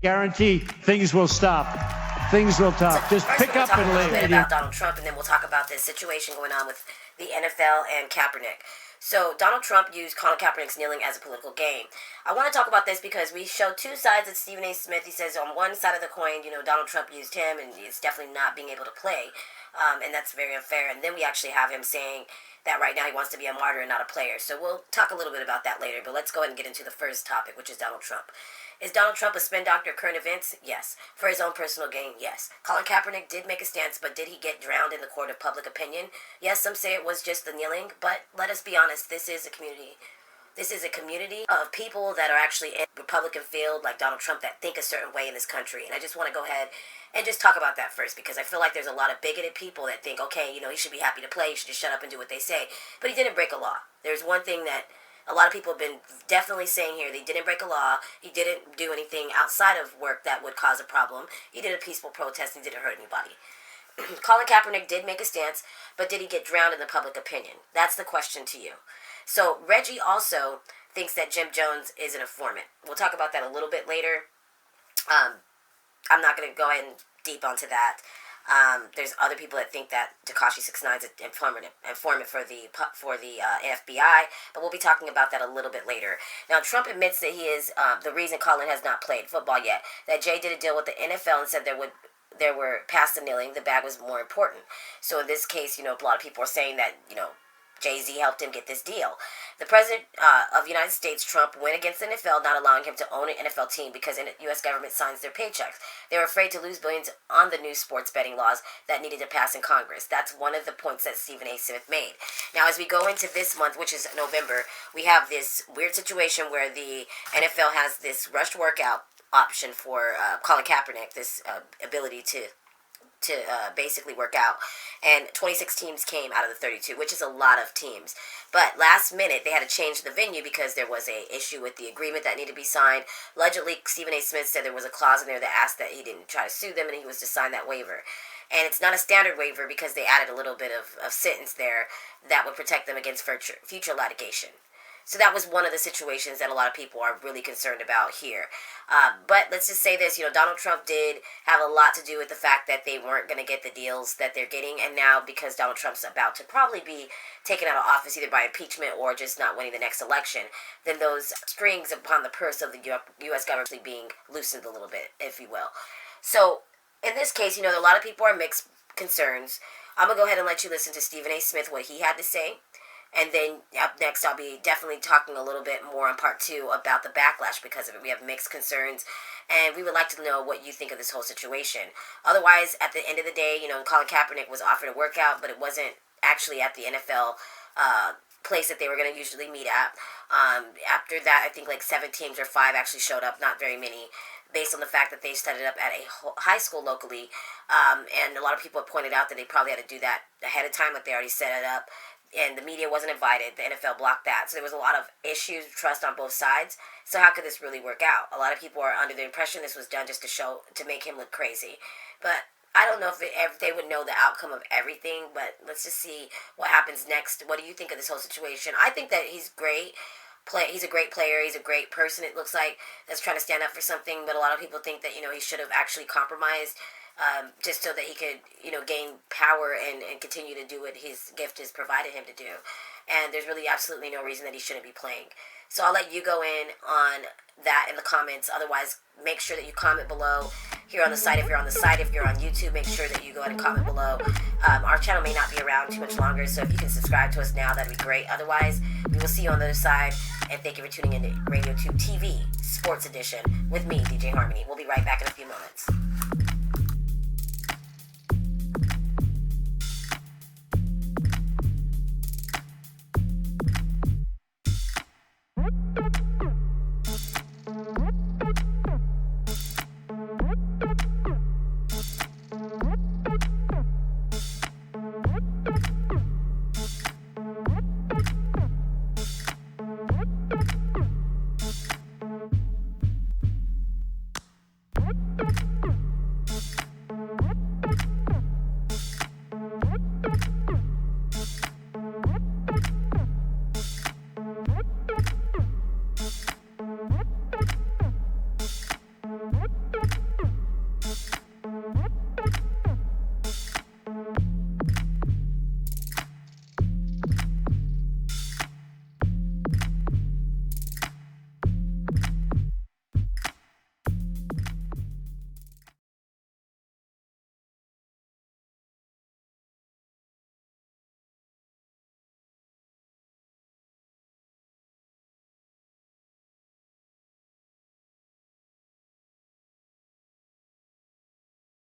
Guarantee things will stop. Things will stop. Just pick up and leave. We'll talk a little bit about Donald Trump, and then we'll talk about this situation going on with the NFL and Kaepernick. So Donald Trump used Colin Kaepernick's kneeling as a political game. I want to talk about this because we show two sides of Stephen A. Smith. He says on one side of the coin, Donald Trump used him, and it's definitely not being able to play, and that's very unfair. And then we actually have him saying that right now he wants to be a martyr and not a player. So we'll talk a little bit about that later, but let's go ahead and get into the first topic, which is Donald Trump. Is Donald Trump a spin doctor of current events? Yes. For his own personal gain? Yes. Colin Kaepernick did make a stance, but did he get drowned in the court of public opinion? Yes, some say it was just the kneeling, but let us be honest, this is a community. This is a community of people that are actually in Republican field, like Donald Trump, that think a certain way in this country. And I just want to go ahead and just talk about that first, because I feel like there's a lot of bigoted people that think, okay, he should be happy to play, he should just shut up and do what they say. But he didn't break a law. There's one thing that a lot of people have been definitely saying here. They didn't break a law. He didn't do anything outside of work that would cause a problem. He did a peaceful protest and didn't hurt anybody. Colin Kaepernick did make a stance, but did he get drowned in the public opinion? That's the question to you. So Reggie also thinks that Jim Jones is an informant. We'll talk about that a little bit later. I'm not going to go ahead and deep onto that. There's other people that think that Tekashi 6ix9ine is an informant for the FBI, but we'll be talking about that a little bit later. Now, Trump admits that he is the reason Colin has not played football yet. That Jay did a deal with the NFL and said there were past the kneeling, the bag was more important. So in this case, a lot of people are saying that Jay-Z helped him get this deal. The president of the United States, Trump, went against the NFL, not allowing him to own an NFL team because the U.S. government signs their paychecks. They were afraid to lose billions on the new sports betting laws that needed to pass in Congress. That's one of the points that Stephen A. Smith made. Now, as we go into this month, which is November, we have this weird situation where the NFL has this rushed workout option for Colin Kaepernick, this ability to basically work out, and 26 teams came out of the 32, which is a lot of teams. But last minute, they had to change the venue because there was a issue with the agreement that needed to be signed. Allegedly, Stephen A. Smith said there was a clause in there that asked that he didn't try to sue them and he was to sign that waiver. And it's not a standard waiver because they added a little bit of sentence there that would protect them against future litigation. So that was one of the situations that a lot of people are really concerned about here. But let's just say this, Donald Trump did have a lot to do with the fact that they weren't going to get the deals that they're getting. And now because Donald Trump's about to probably be taken out of office either by impeachment or just not winning the next election, then those strings upon the purse of the U.S. government are being loosened a little bit, if you will. So in this case, a lot of people are mixed concerns. I'm going to go ahead and let you listen to Stephen A. Smith, what he had to say. And then up next, I'll be definitely talking a little bit more on part 2 about the backlash because of it. We have mixed concerns, and we would like to know what you think of this whole situation. Otherwise, at the end of the day, Colin Kaepernick was offered a workout, but it wasn't actually at the NFL place that they were going to usually meet at. After that, I think like 7 teams or 5 actually showed up, not very many, based on the fact that they set it up at a high school locally. And a lot of people have pointed out that they probably had to do that ahead of time, like they already set it up. And the media wasn't invited. The NFL blocked that. So there was a lot of issues, trust on both sides. So how could this really work out? A lot of people are under the impression this was done just to make him look crazy. But I don't know if they would know the outcome of everything. But let's just see what happens next. What do you think of this whole situation? I think that he's great. He's a great player. He's a great person, it looks like, that's trying to stand up for something. But a lot of people think that, he should have actually compromised just so that he could, gain power and continue to do what his gift has provided him to do. And there's really absolutely no reason that he shouldn't be playing. So I'll let you go in on that in the comments. Otherwise, make sure that you comment below here on the site. If you're on the site, if you're on YouTube, make sure that you go ahead and comment below. Our channel may not be around too much longer, so if you can subscribe to us now, that'd be great. Otherwise, we will see you on the other side. And thank you for tuning in to RadioTube TV Sports Edition with me, DJ Harmony. We'll be right back in a few moments.